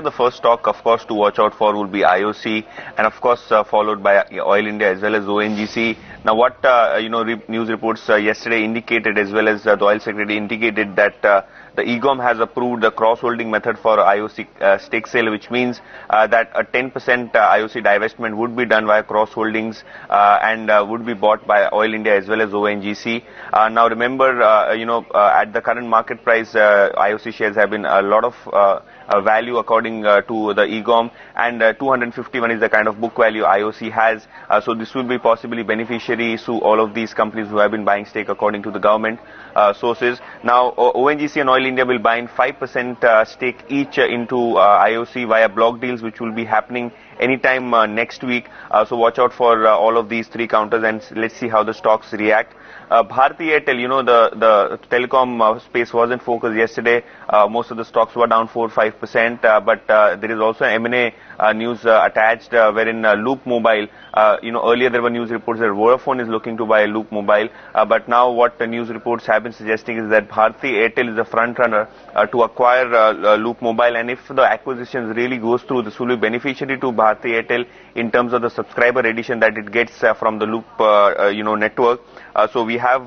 The first stock, of course, to watch out for will be IOC, and of course followed by Oil India as well as ONGC. Now, what news reports yesterday indicated, as well as the oil secretary indicated, that the EGOM has approved the cross-holding method for IOC stake sale, which means that a 10% IOC divestment would be done via cross-holdings and would be bought by Oil India as well as ONGC. Now, remember, at the current market price, IOC shares have been a lot of value according to the EGOM, and 251 is the kind of book value IOC has. So this will be possibly beneficiaries to all of these companies who have been buying stake according to the government sources. Now, ONGC and Oil India will buy in 5% stake each into IOC via block deals, which will be happening anytime next week. So watch out for all of these three counters, and let's see how the stocks react. Bharti Airtel, the telecom space wasn't focused yesterday. Most of the stocks were down 4-5%, but there is also M&A news attached, wherein Loop Mobile, earlier there were news reports that Vodafone is looking to buy Loop Mobile, but now what the news reports have been suggesting is that Bharti Airtel is the front runner to acquire Loop Mobile, and if the acquisition really goes through, this will be beneficiary to Bharti Airtel in terms of the subscriber addition that it gets from the Loop network. So we have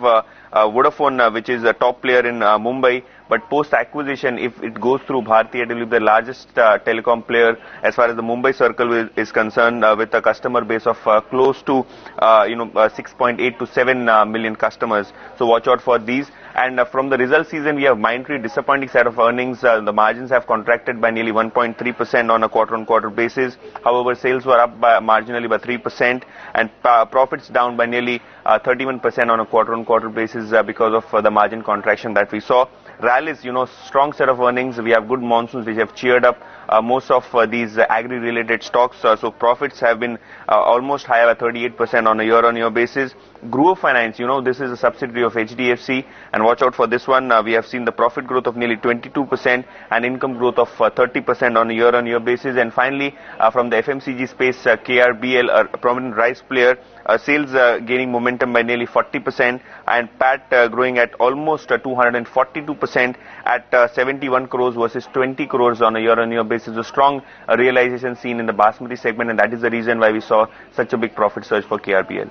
Vodafone, which is a top player in Mumbai, but post-acquisition, if it goes through, Bharti Airtel will be the largest telecom player as far as the Mumbai circle is concerned, with a customer base of close to 6.8 to 7 million customers. So watch out for these. And from the result season, we have Mindtree, disappointing set of earnings. The margins have contracted by nearly 1.3% on a quarter-on-quarter basis. However, sales were up by marginally by 3%, and profits down by nearly 31% on a quarter-on-quarter basis because of the margin contraction that we saw. Rallies, strong set of earnings. We have good monsoons which have cheered up most of these agri-related stocks. So profits have been almost higher by 38% on a year-on-year basis. Growth Finance, this is a subsidiary of HDFC, and watch out for this one. We have seen the profit growth of nearly 22% and income growth of 30% on a year-on-year basis. And finally, from the FMCG space, KRBL, a prominent rice player, sales gaining momentum by nearly 40%, and PAT growing at almost 242% at 71 crores versus 20 crores on a year-on-year basis. A strong realization seen in the Basmati segment, and that is the reason why we saw such a big profit surge for KRBL.